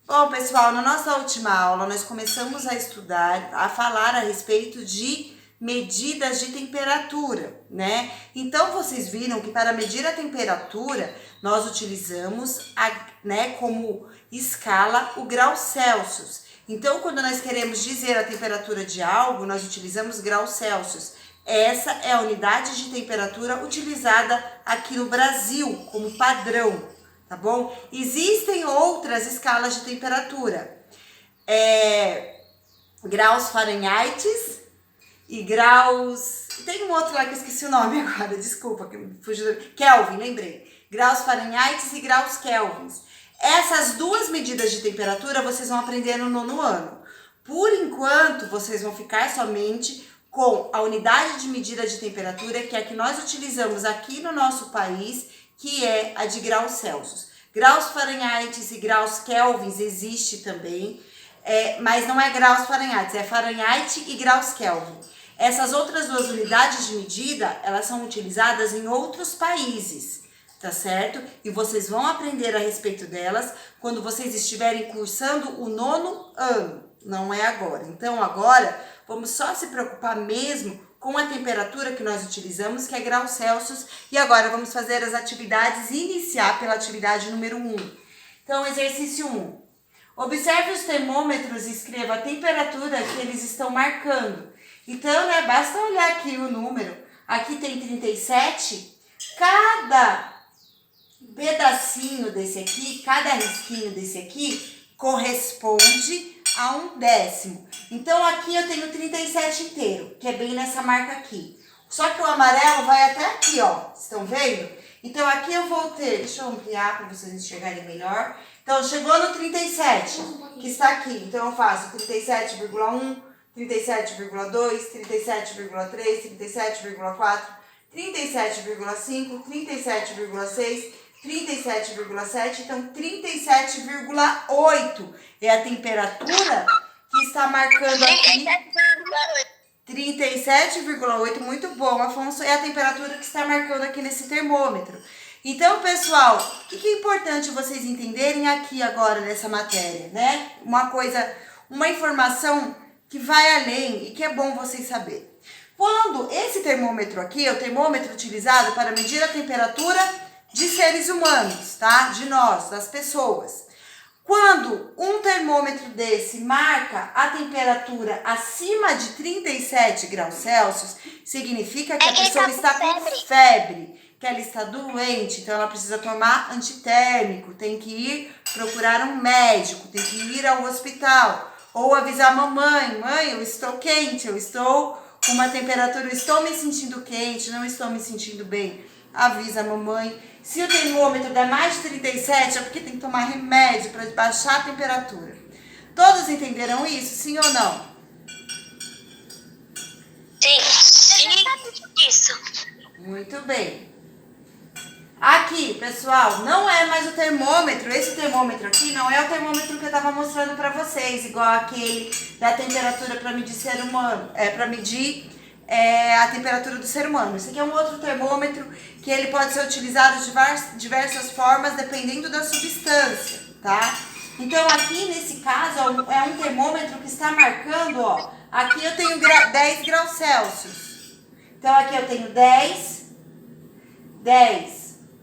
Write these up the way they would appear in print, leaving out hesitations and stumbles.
Bom, pessoal, na nossa última aula nós começamos a estudar, a falar a respeito de medidas de temperatura, né? Então vocês viram que para medir a temperatura nós utilizamos como escala o grau Celsius. Então, quando nós queremos dizer a temperatura de algo, nós utilizamos graus Celsius. Essa é a unidade de temperatura utilizada aqui no Brasil como padrão. Tá bom? Existem outras escalas de temperatura. Graus Fahrenheit e graus... Tem um outro lá que eu esqueci o nome agora, desculpa, que me fugiu. Kelvin, lembrei. Graus Fahrenheit e graus Kelvins. Essas duas medidas de temperatura vocês vão aprender no 9º ano. Por enquanto, vocês vão ficar somente com a unidade de medida de temperatura, que é a que nós utilizamos aqui no nosso país, que é a de graus Celsius. Graus Fahrenheit e graus Kelvins existe também, mas não é graus Fahrenheit, é Fahrenheit e graus Kelvin. Essas outras duas unidades de medida, elas são utilizadas em outros países, tá certo? E vocês vão aprender a respeito delas quando vocês estiverem cursando o 9º ano, não é agora. Então agora, vamos só se preocupar mesmo com a temperatura que nós utilizamos, que é graus Celsius. E agora vamos fazer as atividades e iniciar pela atividade número 1. Então, exercício 1. Observe os termômetros e escreva a temperatura que eles estão marcando. Então, basta olhar aqui o número. Aqui tem 37. Cada pedacinho desse aqui, cada risquinho desse aqui, corresponde a 1/10. Então, aqui eu tenho 37 inteiro, que é bem nessa marca aqui. Só que o amarelo vai até aqui, ó. Estão vendo? Então, aqui eu vou ter... Deixa eu ampliar para vocês enxergarem melhor. Então, chegou no 37, que está aqui. Então, eu faço 37,1, 37,2, 37,3, 37,4, 37,5, 37,6... 37,7, então 37,8 é a temperatura que está marcando aqui. 37,8, muito bom, Afonso, é a temperatura que está marcando aqui nesse termômetro. Então, pessoal, o que é importante vocês entenderem aqui agora nessa matéria, né? Uma informação que vai além e que é bom vocês saberem. Quando esse termômetro aqui é o termômetro utilizado para medir a temperatura de seres humanos, tá? De nós, das pessoas. Quando um termômetro desse marca a temperatura acima de 37 graus Celsius, significa que a pessoa está com febre, que ela está doente, então ela precisa tomar antitérmico, tem que ir procurar um médico, tem que ir ao hospital, ou avisar a mamãe: mãe, eu estou quente, eu estou com uma temperatura, eu estou me sentindo quente, não estou me sentindo bem. Avisa a mamãe. Se o termômetro der mais de 37, é porque tem que tomar remédio para baixar a temperatura. Todos entenderam isso, sim ou não? Sim. Isso. Muito bem. Aqui, pessoal, não é mais o termômetro. Esse termômetro aqui não é o termômetro que eu estava mostrando para vocês, igual aquele da temperatura para medir ser humano, para medir a temperatura do ser humano. Esse aqui é um outro termômetro que ele pode ser utilizado de diversas formas, dependendo da substância, tá? Então, aqui nesse caso, é um termômetro que está marcando, ó. Aqui eu tenho 10 graus Celsius. Então, aqui eu tenho 10,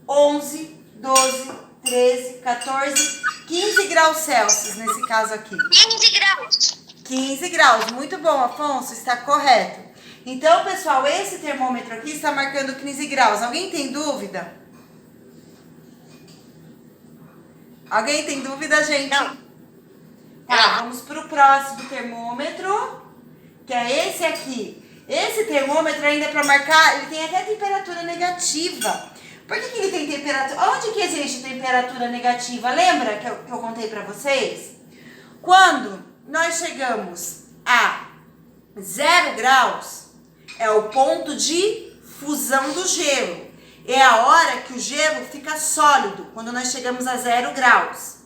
11, 12, 13, 14, 15 graus Celsius nesse caso aqui. 15 graus. 15 graus, muito bom, Afonso, está correto. Então, pessoal, esse termômetro aqui está marcando 15 graus. Alguém tem dúvida? Alguém tem dúvida, gente? Não. Tá, vamos para o próximo termômetro, que é esse aqui. Esse termômetro ainda é para marcar, ele tem até temperatura negativa. Por que ele tem temperatura? Onde que existe temperatura negativa? Lembra que eu contei para vocês? Quando nós chegamos a 0 graus, é o ponto de fusão do gelo. É a hora que o gelo fica sólido, quando nós chegamos a 0 graus.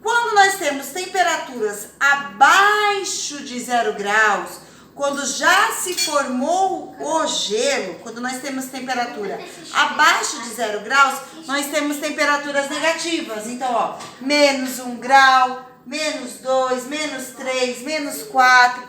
Quando nós temos temperaturas abaixo de 0 graus, quando já se formou o gelo, quando nós temos temperatura abaixo de 0 graus, nós temos temperaturas negativas. Então, ó, menos 1 grau, -2, -3, -4.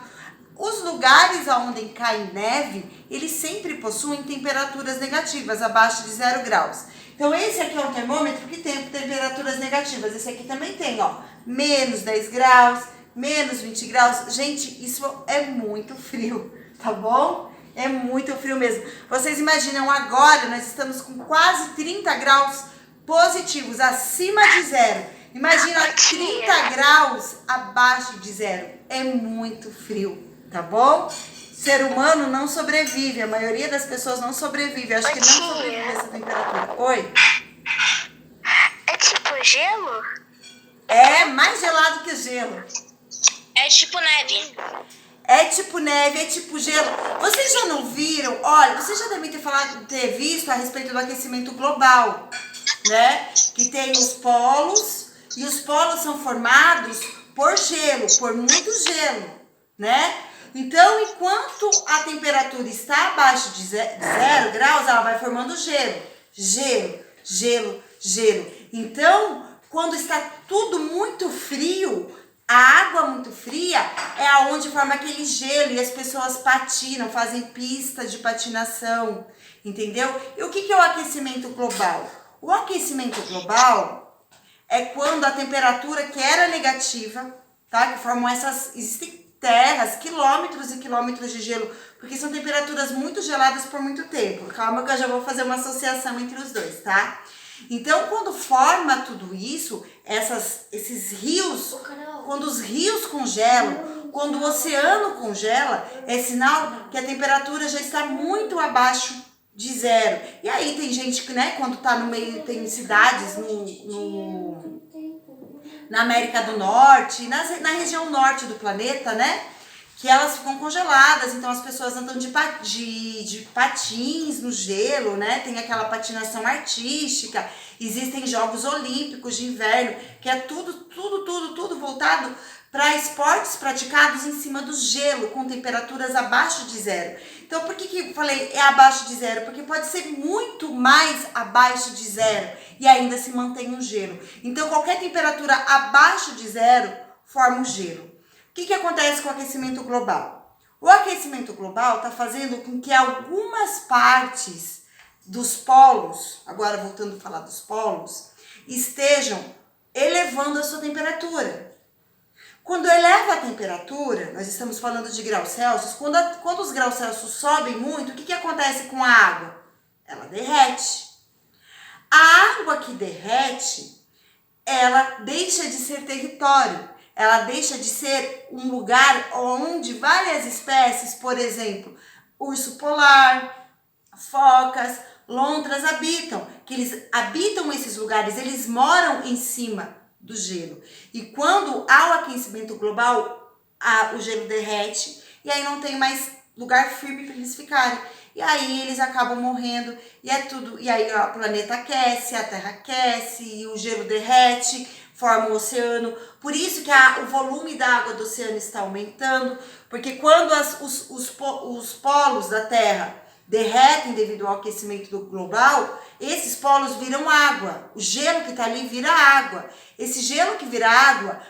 Os lugares onde cai neve, eles sempre possuem temperaturas negativas, abaixo de 0 graus. Então, esse aqui é um termômetro que tem temperaturas negativas. Esse aqui também tem, ó, -10 graus, -20 graus. Gente, isso é muito frio, tá bom? É muito frio mesmo. Vocês imaginam, agora nós estamos com quase 30 graus positivos, acima de 0. Imagina 30 graus abaixo de 0. É muito frio, tá bom? Ser humano não sobrevive, a maioria das pessoas não sobrevive. Acho que não sobrevive a essa temperatura. Oi? É tipo gelo? É mais gelado que o gelo. É tipo neve. É tipo neve, é tipo gelo. Vocês já não viram? Olha, vocês já devem ter visto a respeito do aquecimento global, né? Que tem os polos, e os polos são formados por gelo, por muito gelo, né? Então, enquanto a temperatura está abaixo de 0 graus, ela vai formando gelo, gelo, gelo, gelo. Então, quando está tudo muito frio, a água muito fria é aonde forma aquele gelo e as pessoas patinam, fazem pista de patinação, entendeu? E o que é o aquecimento global? O aquecimento global é quando a temperatura que era negativa, tá? Que formam existem terras, quilômetros e quilômetros de gelo, porque são temperaturas muito geladas por muito tempo. Calma que eu já vou fazer uma associação entre os dois, tá? Então, quando forma tudo isso, esses rios, quando os rios congelam, quando o oceano congela, é sinal que a temperatura já está muito abaixo de 0. E aí tem gente que, né, quando tá no meio, tem cidades na América do Norte, na região norte do planeta, né? Que elas ficam congeladas, então as pessoas andam de patins no gelo, né? Tem aquela patinação artística, existem Jogos Olímpicos de Inverno, que é tudo voltado para esportes praticados em cima do gelo, com temperaturas abaixo de 0. Então, por que eu falei é abaixo de 0? Porque pode ser muito mais abaixo de 0 e ainda se mantém um gelo. Então, qualquer temperatura abaixo de 0 forma um gelo. O que acontece com o aquecimento global? O aquecimento global está fazendo com que algumas partes dos polos, agora voltando a falar dos polos, estejam elevando a sua temperatura. Quando eleva a temperatura, nós estamos falando de graus Celsius, quando os graus Celsius sobem muito, o que acontece com a água? Ela derrete. A água que derrete, ela deixa de ser território, ela deixa de ser um lugar onde várias espécies, por exemplo, urso polar, focas, lontras habitam, que eles habitam esses lugares, eles moram em cima do gelo. E quando há o aquecimento global, o gelo derrete e aí não tem mais lugar firme para eles ficarem. E aí eles acabam morrendo e aí o planeta aquece, a Terra aquece e o gelo derrete, forma o oceano. Por isso que o volume da água do oceano está aumentando, porque quando os polos da Terra derretem devido ao aquecimento global, esses polos viram água. O gelo que está ali vira água. Esse gelo que vira água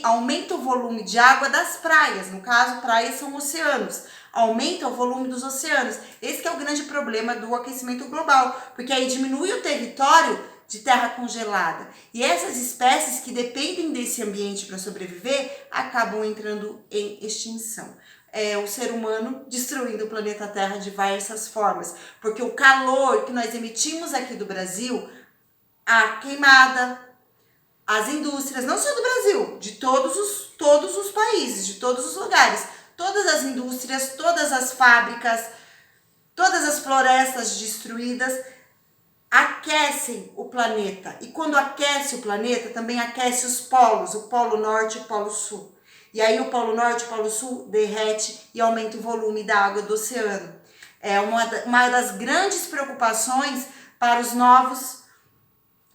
aumenta o volume de água das praias. No caso, praias são oceanos. Aumenta o volume dos oceanos. Esse que é o grande problema do aquecimento global, porque aí diminui o território de terra congelada. E essas espécies que dependem desse ambiente para sobreviver acabam entrando em extinção. O ser humano destruindo o planeta Terra de diversas formas, porque o calor que nós emitimos aqui do Brasil, a queimada, as indústrias, não só do Brasil, de todos os países, de todos os lugares, todas as indústrias, todas as fábricas, todas as florestas destruídas, aquecem o planeta. E quando aquece o planeta, também aquece os polos, o polo norte e o polo sul. E aí o polo norte e o polo sul derrete e aumenta o volume da água do oceano. É uma das grandes preocupações para os novos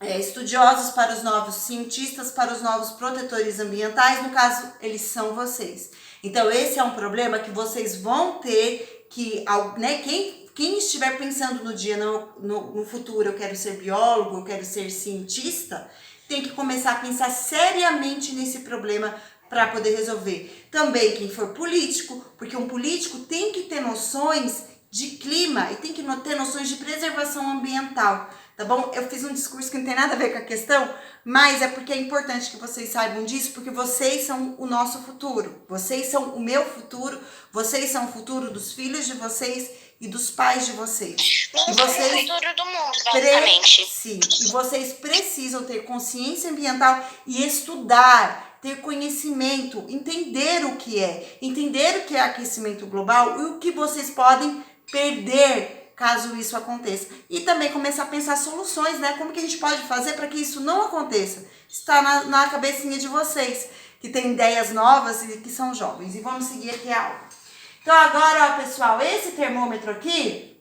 estudiosos, para os novos cientistas, para os novos protetores ambientais. No caso, eles são vocês. Então, esse é um problema que vocês vão ter que, né, quem estiver pensando no futuro, eu quero ser biólogo, eu quero ser cientista, tem que começar a pensar seriamente nesse problema para poder resolver. Também quem for político, porque um político tem que ter noções de clima e tem que ter noções de preservação ambiental, tá bom? Eu fiz um discurso que não tem nada a ver com a questão, mas é porque é importante que vocês saibam disso, porque vocês são o nosso futuro, vocês são o meu futuro, vocês são o futuro dos filhos de vocês e dos pais de vocês. Nós E somos vocês o futuro do mundo, basicamente. Sim, e vocês precisam ter consciência ambiental e estudar, ter conhecimento, entender o que é aquecimento global e o que vocês podem perder caso isso aconteça. E também começar a pensar soluções, né? Como que a gente pode fazer para que isso não aconteça? Está na cabecinha de vocês, que tem ideias novas e que são jovens. E vamos seguir aqui a aula. Então agora, ó, pessoal, esse termômetro aqui,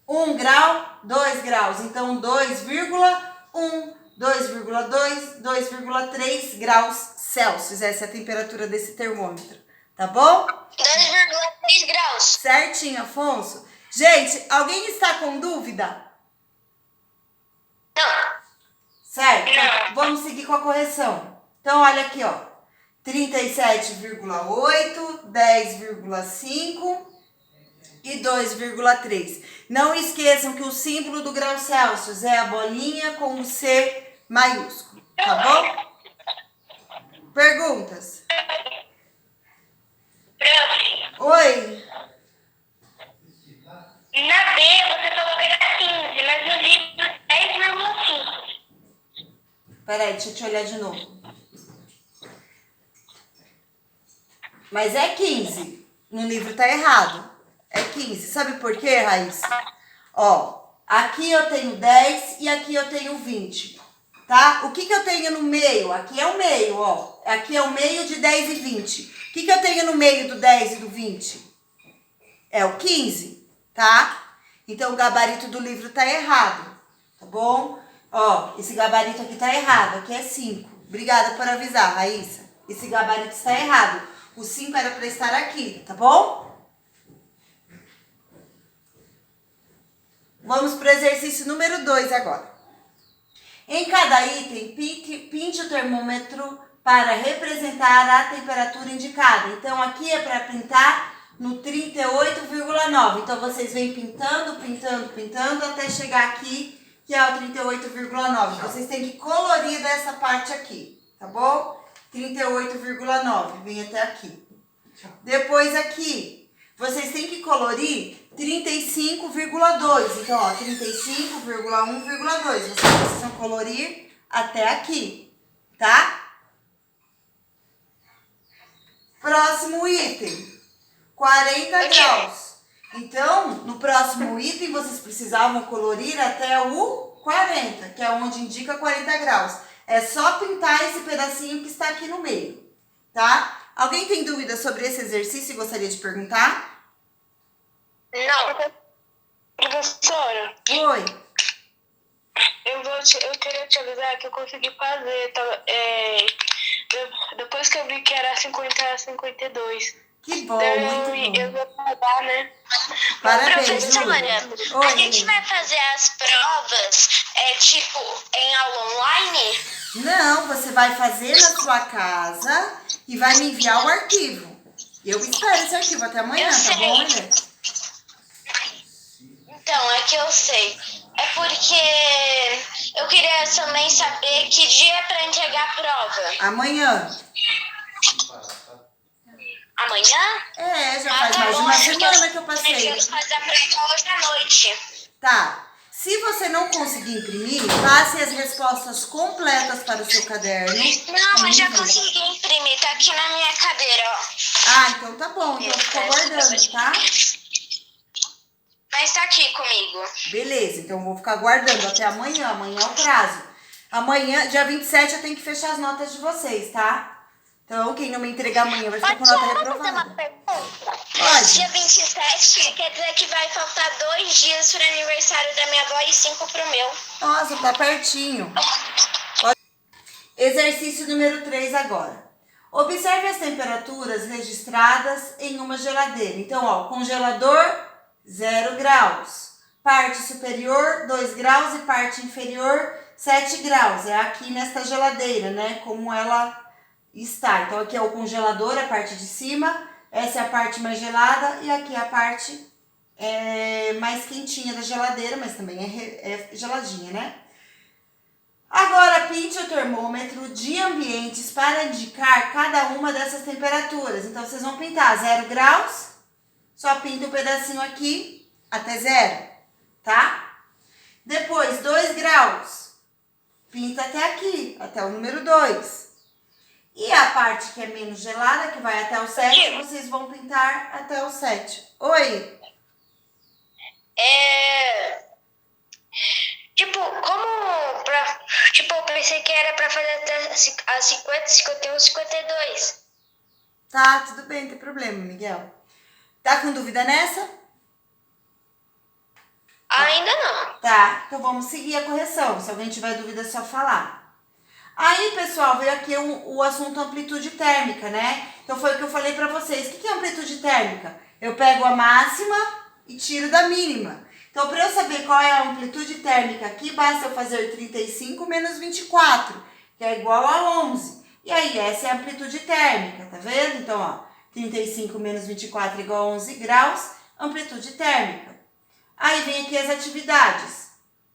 1 grau, 2 graus. Então 2,1, 2,2, 2,3 graus Celsius. Essa é a temperatura desse termômetro, tá bom? 2,3 graus. Certinho, Afonso. Gente, alguém está com dúvida? Não. Certo? Não. Vamos seguir com a correção. Então, olha aqui, ó. 37,8, 10,5 e 2,3. Não esqueçam que o símbolo do grau Celsius é a bolinha com o C maiúsculo, tá bom? Perguntas? Prof, Oi? na B você falou que era 15, mas no livro 10,5. Peraí, deixa eu te olhar de novo. Mas é 15. No livro tá errado. É 15. Sabe por quê, Raíssa? Ó, aqui eu tenho 10 e aqui eu tenho 20. Tá? O que eu tenho no meio? Aqui é o meio, ó. Aqui é o meio de 10 e 20. O que eu tenho no meio do 10 e do 20? É o 15, tá? Então o gabarito do livro tá errado, tá bom? Ó, esse gabarito aqui tá errado. Aqui é 5. Obrigada por avisar, Raíssa. Esse gabarito está errado. O 5 era para estar aqui, tá bom? Vamos para o exercício número 2 agora. Em cada item, pinte o termômetro para representar a temperatura indicada. Então, aqui é para pintar no 38,9. Então, vocês vêm pintando, pintando, pintando até chegar aqui, que é o 38,9. Vocês têm que colorir dessa parte aqui, tá bom? 38,9, vem até aqui. Depois aqui, vocês têm que colorir 35,2. Então, ó, 35,1,2. Vocês precisam colorir até aqui, tá? Próximo item, 40 graus. Então, no próximo item, vocês precisavam colorir até o 40, que é onde indica 40 graus. É só pintar esse pedacinho que está aqui no meio, tá? Alguém tem dúvida sobre esse exercício e gostaria de perguntar? Não. Professora, Oi. eu queria te avisar que eu consegui fazer. Depois que eu vi que era 50 a 52. Que bom, Eu muito bom. vou pagar, né? Parabéns, Professora, Júlia. Oi, a gente menina. vai fazer as provas, tipo, em aula online? Não, você vai fazer na sua casa e vai me enviar o arquivo. Eu espero esse arquivo até amanhã, Eu tá sei. bom, Helena? Então, é que eu sei. É porque eu queria também saber que dia é pra entregar a prova. Amanhã. Amanhã? É, já Ah, faz tá mais de bom, uma é porque semana que eu passei. Eu fazer a prova hoje à noite. Tá. Se você não conseguir imprimir, passe as respostas completas para o seu caderno. Não, eu já consegui imprimir. Tá aqui na minha cadeira, ó. Ah, então tá bom. Então fica aguardando, tá? Mas tá aqui comigo. Beleza, então eu vou ficar aguardando até amanhã. Amanhã é o prazo. Amanhã, dia 27, eu tenho que fechar as notas de vocês, tá? Então, quem não me entregar amanhã vai ficar com nota reprovada. pergunta? Pode. Dia 27 quer dizer que vai faltar 2 dias pro aniversário da minha avó e 5 pro meu. Nossa, tá pertinho. Exercício número 3 agora. Observe as temperaturas registradas em uma geladeira. Então, ó, congelador, 0 graus. Parte superior, 2 graus e parte inferior, 7 graus. É aqui nesta geladeira, né? Como ela está. Então, aqui é o congelador, a parte de cima. Essa é a parte mais gelada e aqui é a parte mais quentinha da geladeira, mas também é geladinha, né? Agora, pinte o termômetro de ambientes para indicar cada uma dessas temperaturas. Então, vocês vão pintar 0 graus, só pinta um pedacinho aqui até 0, tá? Depois, 2 graus, pinta até aqui, até o número 2. E a parte que é menos gelada, que vai até o 7, vocês vão pintar até o 7. Oi? Tipo, eu pensei que era pra fazer até a 50, 51, 52. Tá, tudo bem, não tem problema, Miguel. Tá com dúvida nessa? Ainda não. Tá, então vamos seguir a correção. Se alguém tiver dúvida, é só falar. Aí, pessoal, veio aqui o assunto amplitude térmica, né? Então foi o que eu falei pra vocês. O que é amplitude térmica? Eu pego a máxima e tiro da mínima. Então, para eu saber qual é a amplitude térmica aqui, basta eu fazer 35 menos 24, que é igual a 11. E aí, essa é a amplitude térmica, tá vendo? Então, ó, 35 menos 24 é igual a 11 graus, amplitude térmica. Aí vem aqui as atividades.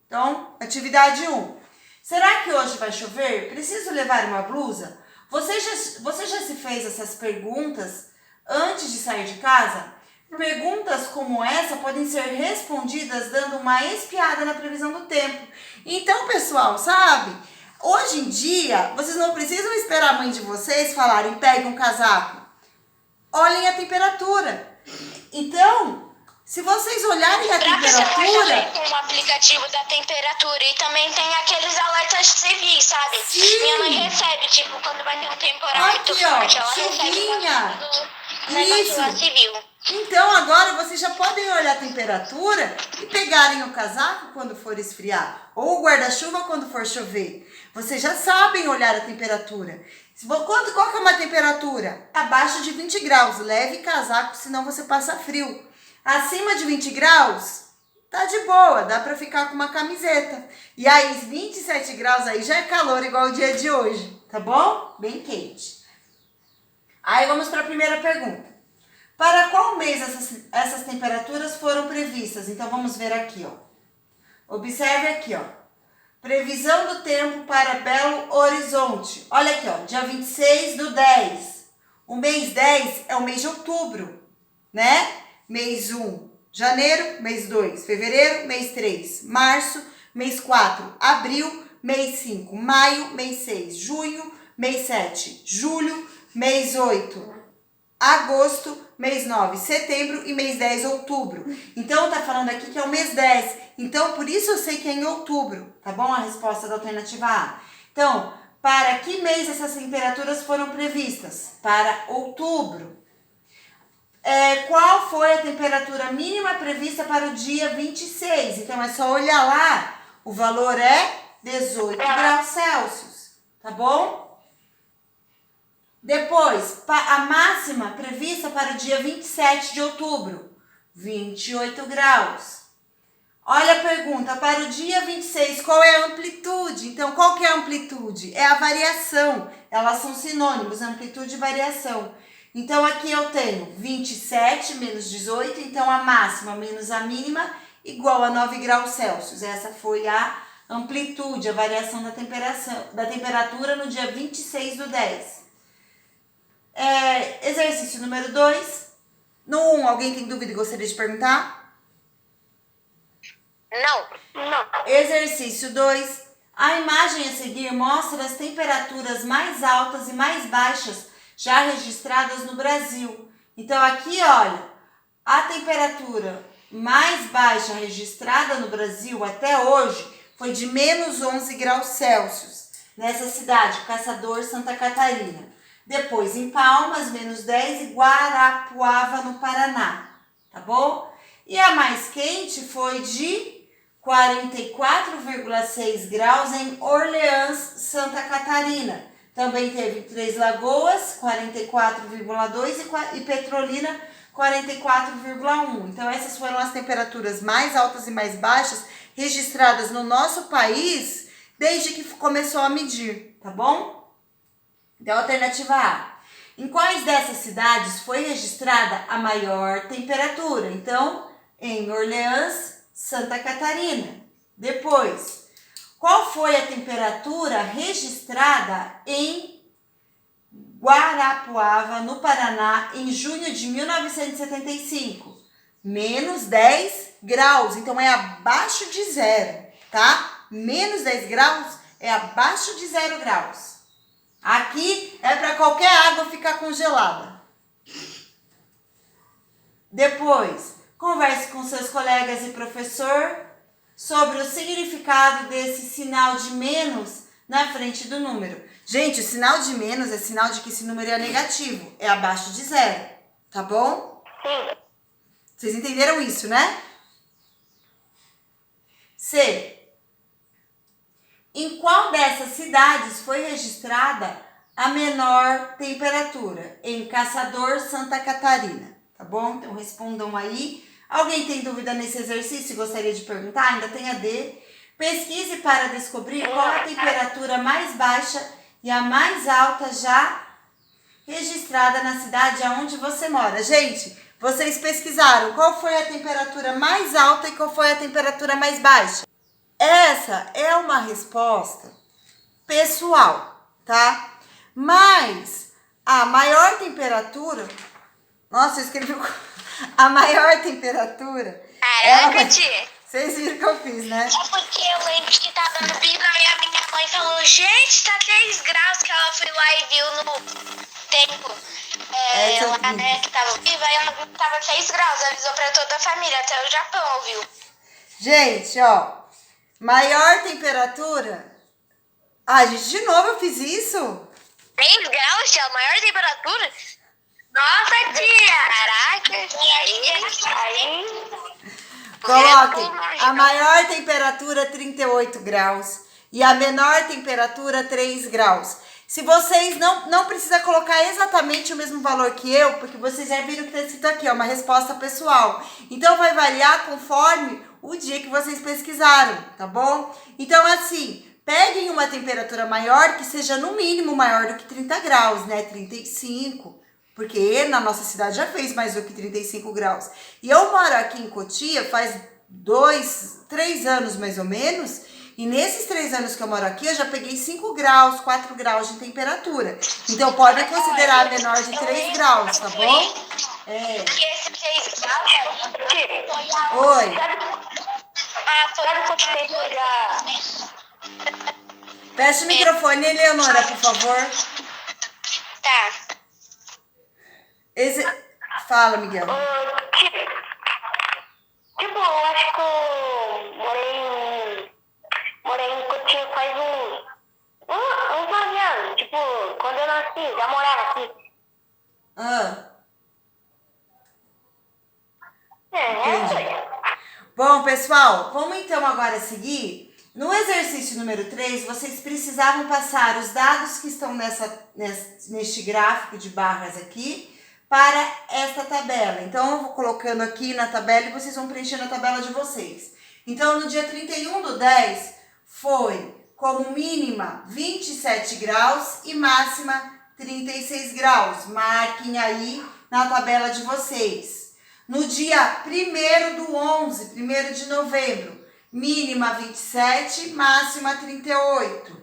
Então, atividade 1. Será que hoje vai chover? Preciso levar uma blusa? Você já se fez essas perguntas antes de sair de casa? Perguntas como essa podem ser respondidas dando uma espiada na previsão do tempo. Então, pessoal, sabe? Hoje em dia, vocês não precisam esperar a mãe de vocês falarem, pegue um casaco. Olhem a temperatura. Então, se vocês olharem a temperatura... com o aplicativo da temperatura e também tem aqueles alertas civis, sabe? Sim. Minha mãe recebe, tipo, quando vai ter um temporal muito Aqui, forte, ó, ela chuvinha. recebe o negócio lá civil. Então, agora vocês já podem olhar a temperatura e pegarem o casaco quando for esfriar, ou o guarda-chuva quando for chover. Vocês já sabem olhar a temperatura. Qual que é uma temperatura? Abaixo de 20 graus. Leve casaco, senão você passa frio. Acima de 20 graus, tá de boa, dá pra ficar com uma camiseta. E aí, 27 graus aí já é calor igual o dia de hoje, tá bom? Bem quente. Aí vamos para a primeira pergunta. Para qual mês essas temperaturas foram previstas? Então, vamos ver aqui, ó. Observe aqui, ó. Previsão do tempo para Belo Horizonte. Olha aqui, ó. Dia 26/10. O mês 10 é o mês de outubro, né? Mês 1, janeiro. Mês 2, fevereiro. Mês 3, março. Mês 4, abril. Mês 5, maio. Mês 6, junho. Mês 7, julho. Mês 8, agosto. Mês 9, setembro. E mês 10, outubro. Então, tá falando aqui que é o mês 10. Então, por isso eu sei que é em outubro, tá bom? A resposta da alternativa A. Então, para que mês essas temperaturas foram previstas? Para outubro. Qual foi a temperatura mínima prevista para o dia 26? Então, é só olhar lá. O valor é 18 graus Celsius, tá bom? Depois, a máxima prevista para o dia 27 de outubro, 28 graus. Olha a pergunta, para o dia 26, qual é a amplitude? Então, qual que é a amplitude? É a variação, elas são sinônimos, amplitude e variação. Então, aqui eu tenho 27 menos 18, então a máxima menos a mínima, igual a 9 graus Celsius. Essa foi a amplitude, a variação da temperatura no dia 26/10. Exercício número 2. No 1, alguém tem dúvida e gostaria de perguntar? Não. Exercício 2. A imagem a seguir mostra as temperaturas mais altas e mais baixas já registradas no Brasil. Então, aqui, olha, a temperatura mais baixa registrada no Brasil até hoje foi de menos 11 graus Celsius, nessa cidade, Caçador, Santa Catarina. Depois, em Palmas, menos 10 e Guarapuava, no Paraná, tá bom? E a mais quente foi de 44,6 graus em Orleans, Santa Catarina. Também teve Três Lagoas, 44,2 e Petrolina, 44,1. Então, essas foram as temperaturas mais altas e mais baixas registradas no nosso país desde que começou a medir, tá bom? Então, alternativa A. Em quais dessas cidades foi registrada a maior temperatura? Então, em Orleans, Santa Catarina. Depois, qual foi a temperatura registrada em Guarapuava, no Paraná, em junho de 1975? Menos 10 graus. Então, é abaixo de zero, tá? Menos 10 graus é abaixo de 0 graus. Aqui é para qualquer água ficar congelada. Depois, converse com seus colegas e professor sobre o significado desse sinal de menos na frente do número. Gente, o sinal de menos é sinal de que esse número é negativo, é abaixo de zero, tá bom? Sim. Vocês entenderam isso, né? C. Em qual dessas cidades foi registrada a menor temperatura? Em Caçador, Santa Catarina. Tá bom? Então respondam aí. Alguém tem dúvida nesse exercício e gostaria de perguntar? Ainda tem a D. Pesquise para descobrir qual a temperatura mais baixa e a mais alta já registrada na cidade onde você mora. Gente, vocês pesquisaram qual foi a temperatura mais alta e qual foi a temperatura mais baixa? Essa é uma resposta pessoal, tá? Mas a maior temperatura... Nossa, eu escrevi... A maior temperatura... Caraca, tia. Vocês viram que eu fiz, né? É porque eu lembro que tá dando pipa e a minha mãe falou, gente, tá 3 graus, que ela foi lá e viu no tempo. Lá, né, que tava viva, e ela viu que tava 6 graus, avisou pra toda a família, até o Japão ouviu. Gente, ó... Maior temperatura... Ah, gente, de novo eu fiz isso? 3 graus, tia, a maior temperatura? Nossa, tia! Caraca! Aí... Coloquem a maior temperatura 38 graus e a menor temperatura 3 graus. Se vocês não precisa colocar exatamente o mesmo valor que eu, porque vocês já viram que está escrito aqui, ó, uma resposta pessoal. Então vai variar conforme o dia que vocês pesquisaram, tá bom? Então assim, peguem uma temperatura maior que seja no mínimo maior do que 30 graus, né? 35, porque na nossa cidade já fez mais do que 35 graus. E eu moro aqui em Cotia faz 3 anos mais ou menos, e nesses 3 anos que eu moro aqui, eu já peguei 5 graus, 4 graus de temperatura. Então, podem considerar menor de 3 graus, tá bom? É. Porque esse 3 graus... Oi. Sabe quanto tempo já... Fecha o microfone, Eleonora, por favor. Tá. Fala, Miguel. Tipo, eu acho que eu morei em Cotia faz uns 9 anos. Tipo, quando eu nasci, já morava aqui. Entendi. Bom, pessoal, vamos então agora seguir. No exercício número 3, vocês precisavam passar os dados que estão neste gráfico de barras aqui para esta tabela. Então, eu vou colocando aqui na tabela e vocês vão preenchendo a tabela de vocês. Então, no dia 31/10, foi como mínima 27 graus e máxima 36 graus. Marquem aí na tabela de vocês. No dia 1º de novembro, mínima 27, máxima 38.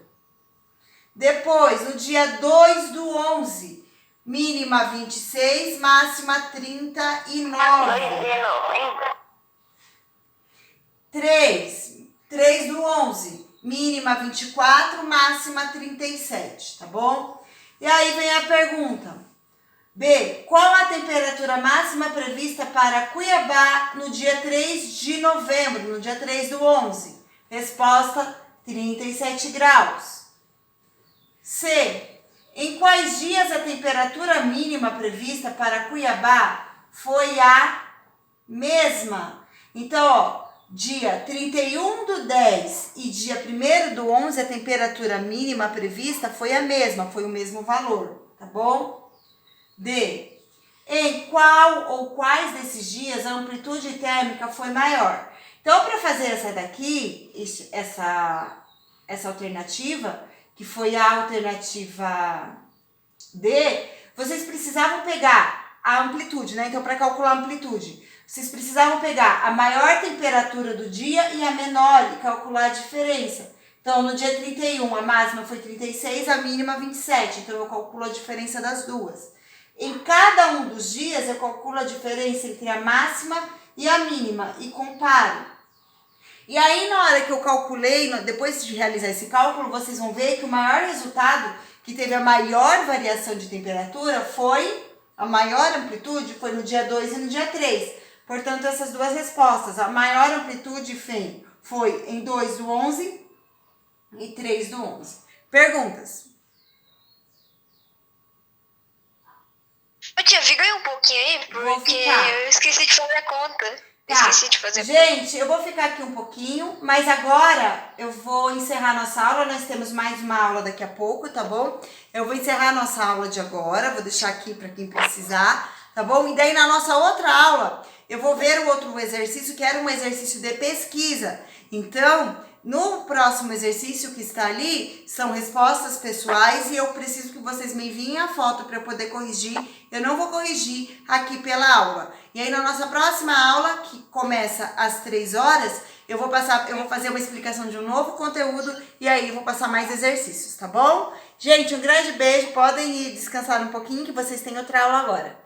Depois, no dia 2/11, mínima 26, máxima 39. 3/11, mínima 24, máxima 37, tá bom? E aí vem a pergunta. B. Qual a temperatura máxima prevista para Cuiabá no dia 3 de novembro, no dia 3/11? Resposta, 37 graus. C. Em quais dias a temperatura mínima prevista para Cuiabá foi a mesma? Então, ó, dia 31/10 e dia 1º/11, a temperatura mínima prevista foi a mesma, foi o mesmo valor, tá bom? D. Em qual ou quais desses dias a amplitude térmica foi maior? Então, para fazer essa daqui, essa alternativa, que foi a alternativa D, vocês precisavam pegar a amplitude, né? Então, para calcular a amplitude, vocês precisavam pegar a maior temperatura do dia e a menor e calcular a diferença. Então, no dia 31, a máxima foi 36, a mínima 27. Então, eu calculo a diferença das duas. Em cada um dos dias, eu calculo a diferença entre a máxima e a mínima e comparo. E aí, na hora que eu calculei, depois de realizar esse cálculo, vocês vão ver que o maior resultado, que teve a maior variação de temperatura, a maior amplitude foi no dia 2 e no dia 3. Portanto, essas duas respostas. A maior amplitude foi em 2/11 e 3/11. Perguntas? Ô tia, fica aí um pouquinho aí, porque eu esqueci de fazer a conta. Gente, eu vou ficar aqui um pouquinho, mas agora eu vou encerrar nossa aula. Nós temos mais uma aula daqui a pouco, tá bom? Eu vou encerrar nossa aula de agora, vou deixar aqui para quem precisar, tá bom? E daí na nossa outra aula, eu vou ver o outro exercício, que era um exercício de pesquisa. Então, no próximo exercício que está ali, são respostas pessoais e eu preciso que vocês me enviem a foto para eu poder corrigir. Eu não vou corrigir aqui pela aula. E aí na nossa próxima aula, que começa às 3 horas, eu vou fazer uma explicação de um novo conteúdo e aí eu vou passar mais exercícios, tá bom? Gente, um grande beijo, podem ir descansar um pouquinho que vocês têm outra aula agora.